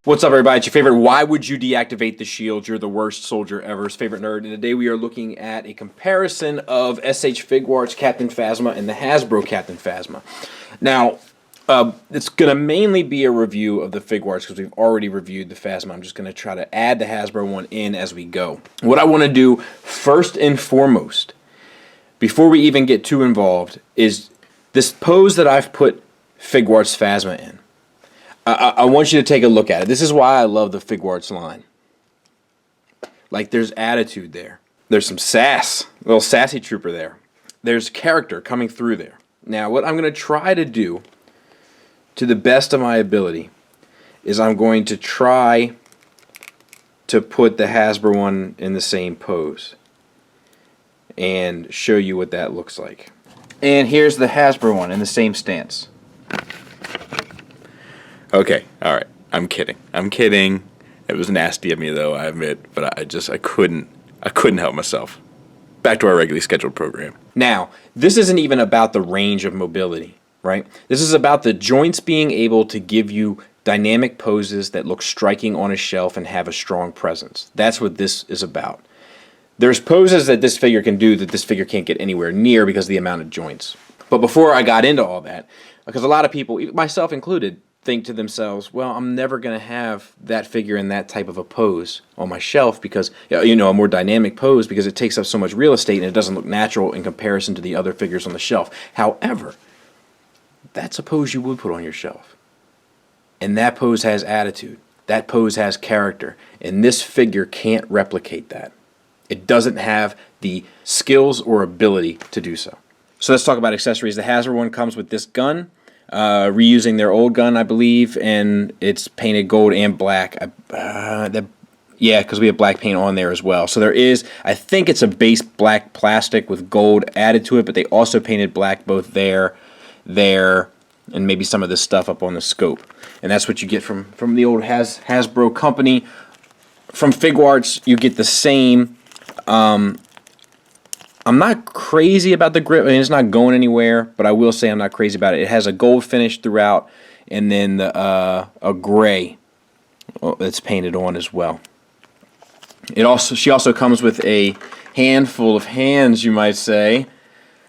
What's up, everybody? It's your favorite Why Would You Deactivate the Shield? You're the worst soldier ever's favorite nerd. And today we are looking at a comparison of SHFiguarts Captain Phasma and the Hasbro Captain Phasma. Now, it's going to mainly be a review of the Figuarts because we've already reviewed the Phasma. I'm just going to try to add the Hasbro one in as we go. What I want to do first and foremost, before we even get too involved, is this pose that I've put Figuarts Phasma in. I want you to take a look at it. This is why I love the Figuarts line. Like, there's attitude there. There's some sass. A little sassy trooper there. There's character coming through there. Now, what I'm going to try to do, to the best of my ability, is I'm going to try to put the Hasbro one in the same pose and show you what that looks like. And here's the Hasbro one in the same stance. Okay, alright. I'm kidding. It was nasty of me, though, I admit, but I couldn't help myself. Back to our regularly scheduled program. Now, this isn't even about the range of mobility, right? This is about the joints being able to give you dynamic poses that look striking on a shelf and have a strong presence. That's what this is about. There's poses that this figure can do that this figure can't get anywhere near because of the amount of joints. But before I got into all that, because a lot of people, myself included, think to themselves, well, I'm never going to have that figure in that type of a pose on my shelf because, a more dynamic pose, because it takes up so much real estate and it doesn't look natural in comparison to the other figures on the shelf. However, that's a pose you would put on your shelf. And that pose has attitude. That pose has character. And this figure can't replicate that. It doesn't have the skills or ability to do so. So let's talk about accessories. The Hasbro one comes with this gun. Reusing their old gun, I believe, and it's painted gold and black. Yeah, because we have black paint on there as well. So there is, I think it's a base black plastic with gold added to it, but they also painted black both there, and maybe some of this stuff up on the scope. And that's what you get from the old Hasbro company. From Figuarts, you get the same. I'm not crazy about the grip. I mean, it's not going anywhere, but I will say I'm not crazy about it. It has a gold finish throughout, and then a gray that's painted on as well. She also comes with a handful of hands, you might say.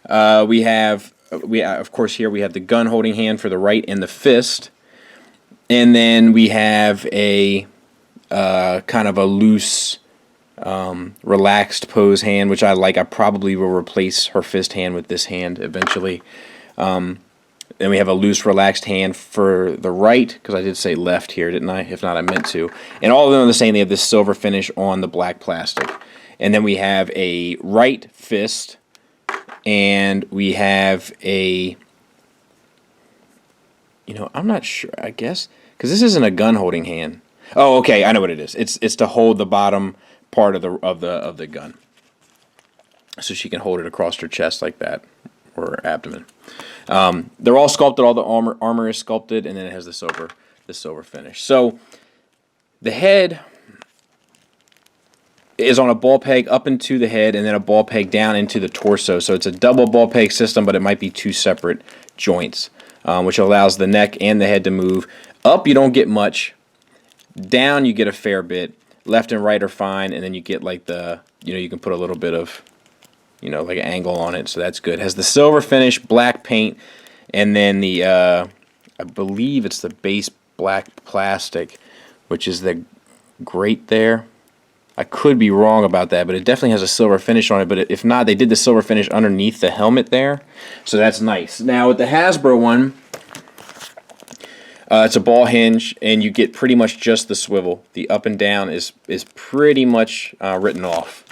We have of course here we have the gun holding hand for the right and the fist, and then we have a kind of a loose, relaxed pose hand, which I like. I probably will replace her fist hand with this hand eventually. Then we have a loose, relaxed hand for the right, because I did say left here, didn't I? If not, I meant to. And all of them are the same. They have this silver finish on the black plastic. And then we have a right fist, and we have a, I'm not sure, I guess, because this isn't a gun holding hand. Oh, okay, I know what it is. It's to hold the bottom part of the gun, so she can hold it across her chest like that, or her abdomen. They're all sculpted. All the armor is sculpted, and then it has the silver finish. So the head is on a ball peg up into the head, and then a ball peg down into the torso. So it's a double ball peg system, but it might be two separate joints, which allows the neck and the head to move. Up, you don't get much. Down, you get a fair bit. Left and right are fine, and then you get like the, you can put a little bit of, like an angle on it, so that's good. It has the silver finish, black paint, and then the, I believe it's the base black plastic, which is the grate there. I could be wrong about that, but it definitely has a silver finish on it, but if not, they did the silver finish underneath the helmet there, so that's nice. Now, with the Hasbro one, it's a ball hinge, and you get pretty much just the swivel. The up and down is pretty much written off.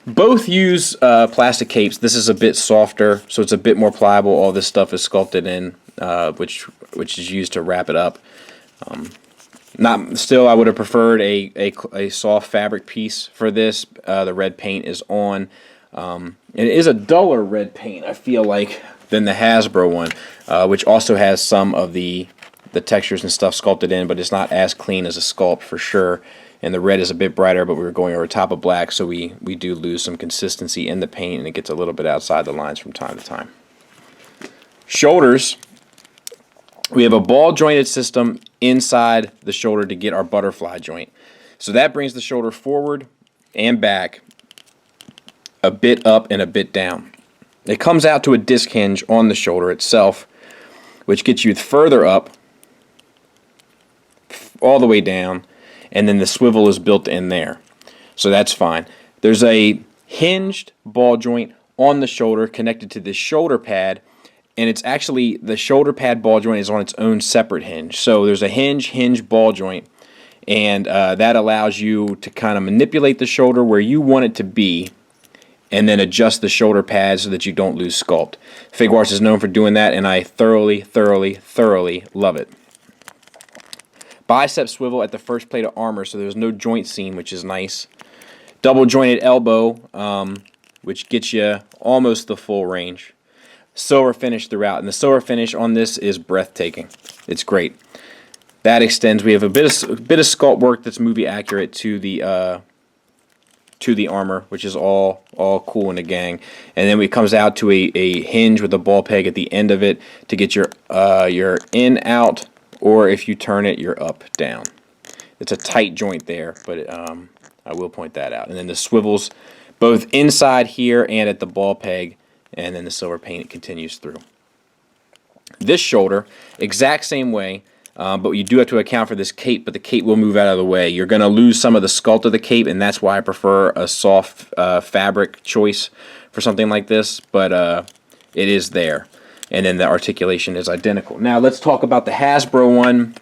Both use plastic capes. This is a bit softer, so it's a bit more pliable. All this stuff is sculpted in, which is used to wrap it up. Still, I would have preferred a soft fabric piece for this. The red paint is on. It is a duller red paint, I feel like, than the Hasbro one, which also has some of the textures and stuff sculpted in, but it's not as clean as a sculpt for sure. And the red is a bit brighter, but we were going over top of black, so we do lose some consistency in the paint, and it gets a little bit outside the lines from time to time. Shoulders, we have a ball jointed system inside the shoulder to get our butterfly joint. So that brings the shoulder forward and back, a bit up and a bit down. It comes out to a disc hinge on the shoulder itself, which gets you further up, all the way down, and then the swivel is built in there. So that's fine. There's a hinged ball joint on the shoulder connected to this shoulder pad, and it's actually, the shoulder pad ball joint is on its own separate hinge. So there's a hinge ball joint, and that allows you to kind of manipulate the shoulder where you want it to be, and then adjust the shoulder pad so that you don't lose sculpt. Figuarts is known for doing that, and I thoroughly love it. Bicep swivel at the first plate of armor, so there's no joint seam, which is nice. Double jointed elbow, which gets you almost the full range. Silver finish throughout, and the silver finish on this is breathtaking. It's great. That extends. We have a bit of sculpt work that's movie accurate to the armor, which is all cool in the gang. And then it comes out to a hinge with a ball peg at the end of it to get your in out, or if you turn it, you're up down. It's a tight joint there, but I will point that out. And then the swivels both inside here and at the ball peg, and then the silver paint continues through. This shoulder, exact same way, but you do have to account for this cape, but the cape will move out of the way. You're going to lose some of the sculpt of the cape, and that's why I prefer a soft fabric choice for something like this, but it is there. And then the articulation is identical. Now let's talk about the Hasbro one,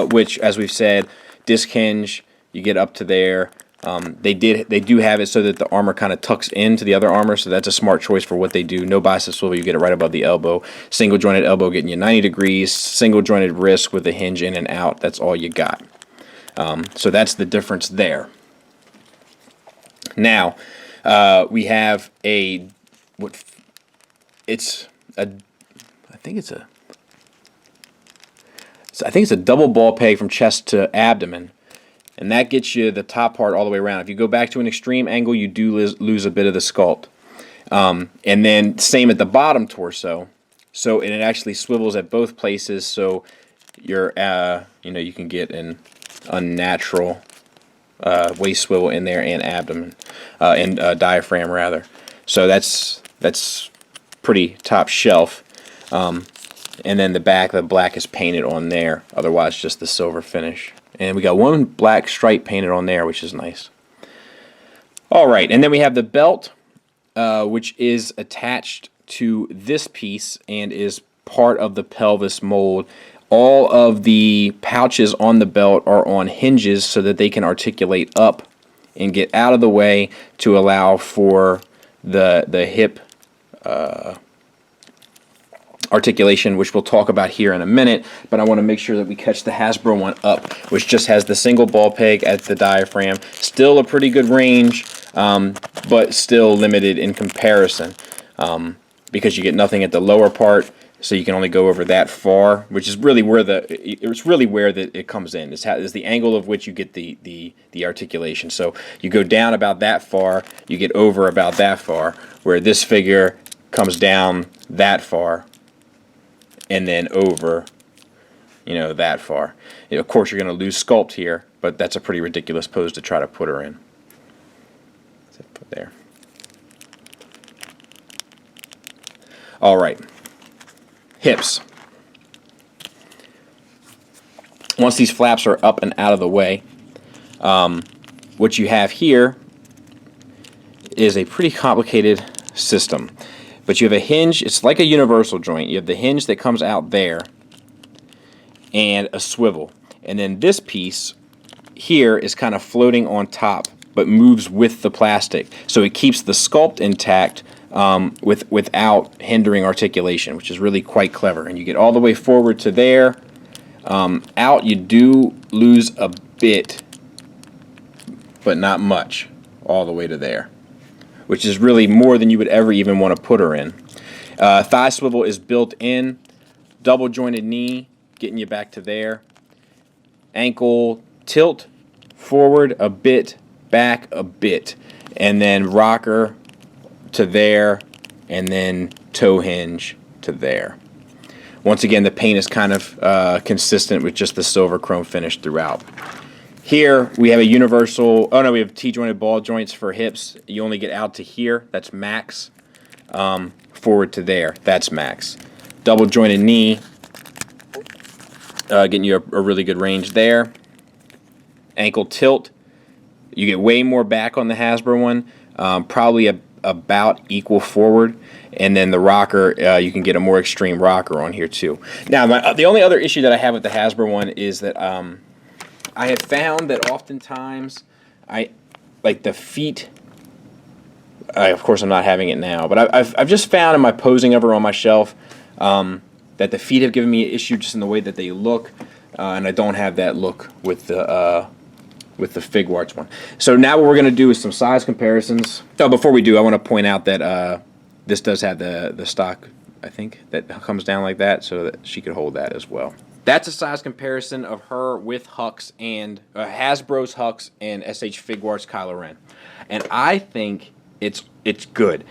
which, as we've said, disc hinge, you get up to there. They do have it so that the armor kind of tucks into the other armor, so that's a smart choice for what they do. No bicep swivel, you get it right above the elbow. Single jointed elbow getting you 90 degrees. Single jointed wrist with a hinge in and out. That's all you got. So that's the difference there. Now we have I think it's a double ball peg from chest to abdomen. And that gets you the top part all the way around. If you go back to an extreme angle, you do lose a bit of the sculpt. And then same at the bottom torso. So and it actually swivels at both places, so you're you can get an unnatural waist swivel in there and abdomen and diaphragm rather. So that's pretty top shelf. And then the back, the black is painted on there. Otherwise, just the silver finish. And we got one black stripe painted on there, which is nice. All right, and then we have the belt, which is attached to this piece and is part of the pelvis mold. All of the pouches on the belt are on hinges so that they can articulate up and get out of the way to allow for the hip articulation, which we'll talk about here in a minute, but I want to make sure that we catch the Hasbro one up, which just has the single ball peg at the diaphragm. Still a pretty good range, but still limited in comparison, because you get nothing at the lower part, so you can only go over that far, which is really where it comes in. Is the angle of which you get the articulation. So you go down about that far, you get over about that far, where this figure comes down that far, and then over, that far. Of course, you're going to lose sculpt here, but that's a pretty ridiculous pose to try to put her in. Put there. All right. Hips. Once these flaps are up and out of the way, what you have here is a pretty complicated system. But you have a hinge, it's like a universal joint. You have the hinge that comes out there and a swivel. And then this piece here is kind of floating on top but moves with the plastic. So it keeps the sculpt intact without hindering articulation, which is really quite clever. And you get all the way forward to there. Out you do lose a bit, but not much, all the way to there, which is really more than you would ever even want to put her in. Thigh swivel is built in. Double jointed knee, getting you back to there. Ankle tilt forward a bit, back a bit, and then rocker to there, and then toe hinge to there. Once again, the paint is kind of consistent with just the silver chrome finish throughout. Here we have a universal, oh no, we have T-jointed ball joints for hips. You only get out to here, that's max. Forward to there, that's max. Double jointed knee, getting you a really good range there. Ankle tilt, you get way more back on the Hasbro one, probably about equal forward. And then the rocker, you can get a more extreme rocker on here too. Now, the only other issue that I have with the Hasbro one is that I have found that oftentimes, like the feet, of course I'm not having it now, but I've just found in my posing of her on my shelf that the feet have given me an issue just in the way that they look, and I don't have that look with the Figuarts one. So now what we're going to do is some size comparisons. Oh, before we do, I want to point out that this does have the stock, I think, that comes down like that, so that she could hold that as well. That's a size comparison of her with Hux and Hasbro's Hux and SHFiguarts Kylo Ren, and I think it's good.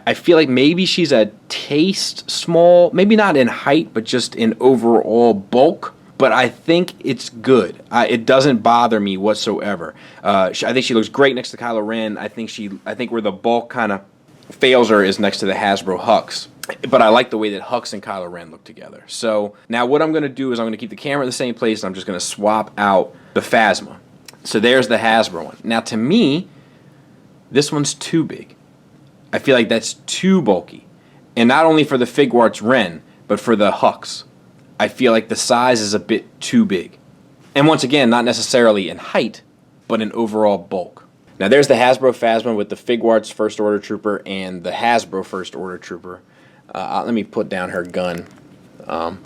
I feel like maybe she's a taste small, maybe not in height, but just in overall bulk. But I think it's good. It doesn't bother me whatsoever. I think she looks great next to Kylo Ren. I think where the bulk kind of fails her is next to the Hasbro Hux. But I like the way that Hux and Kylo Ren look together. So now what I'm going to do is I'm going to keep the camera in the same place, and I'm just going to swap out the Phasma. So there's the Hasbro one. Now to me, this one's too big. I feel like that's too bulky. And not only for the Figuarts Ren, but for the Hux. I feel like the size is a bit too big. And once again, not necessarily in height, but in overall bulk. Now there's the Hasbro Phasma with the Figuarts First Order Trooper and the Hasbro First Order Trooper. Let me put down her gun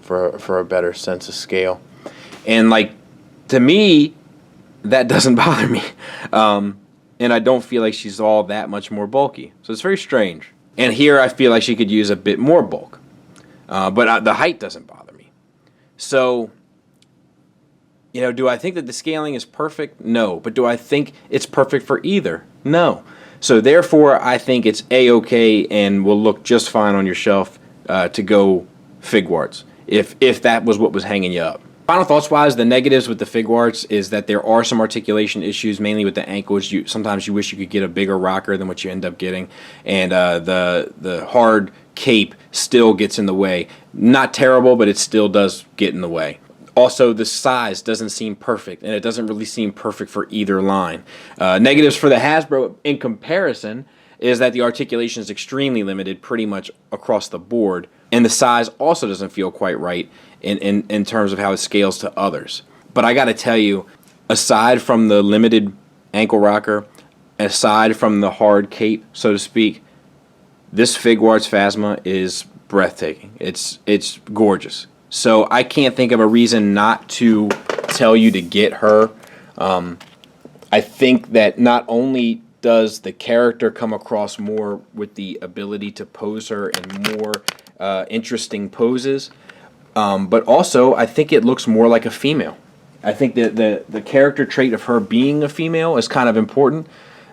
for a better sense of scale. And like, to me, that doesn't bother me. And I don't feel like she's all that much more bulky. So it's very strange. And here I feel like she could use a bit more bulk. But the height doesn't bother me. So, do I think that the scaling is perfect? No. But do I think it's perfect for either? No. So therefore, I think it's A-okay and will look just fine on your shelf to go Figuarts, if that was what was hanging you up. Final thoughts-wise, the negatives with the Figuarts is that there are some articulation issues, mainly with the ankles. Sometimes you wish you could get a bigger rocker than what you end up getting, and the hard cape still gets in the way. Not terrible, but it still does get in the way. Also, the size doesn't seem perfect, and it doesn't really seem perfect for either line. Negatives for the Hasbro, in comparison, is that the articulation is extremely limited pretty much across the board, and the size also doesn't feel quite right in terms of how it scales to others. But I got to tell you, aside from the limited ankle rocker, aside from the hard cape, so to speak, this Figuarts Phasma is breathtaking. It's gorgeous. So I can't think of a reason not to tell you to get her. I think that not only does the character come across more with the ability to pose her in more interesting poses, but also I think it looks more like a female. I think that the character trait of her being a female is kind of important.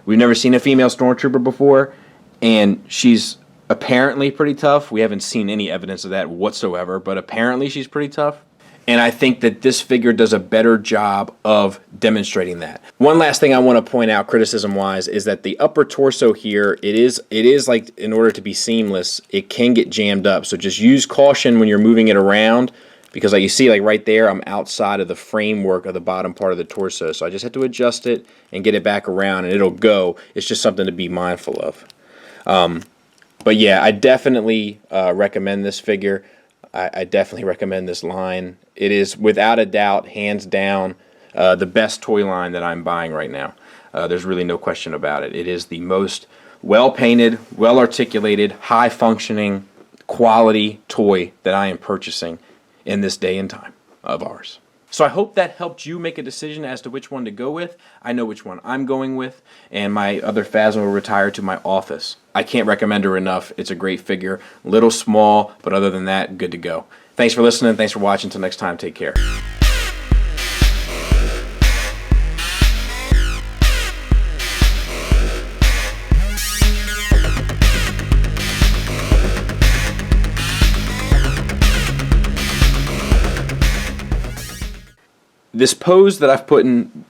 We've never seen a female stormtrooper before, and she's apparently pretty tough. We haven't seen any evidence of that whatsoever, but apparently she's pretty tough. And I think that this figure does a better job of demonstrating that. One last thing I want to point out criticism-wise is that the upper torso here, it is like, in order to be seamless, it can get jammed up. So just use caution when you're moving it around, because like you see, like right there, I'm outside of the framework of the bottom part of the torso. So I just have to adjust it and get it back around, and it'll go. It's just something to be mindful of. But yeah, I definitely recommend this figure. I definitely recommend this line. It is, without a doubt, hands down, the best toy line that I'm buying right now. There's really no question about it. It is the most well-painted, well-articulated, high-functioning, quality toy that I am purchasing in this day and time of ours. So I hope that helped you make a decision as to which one to go with. I know which one I'm going with, and my other Phasma will retire to my office. I can't recommend her enough. It's a great figure. Little small, but other than that, good to go. Thanks for listening. Thanks for watching. Until next time, take care. this pose that I've put in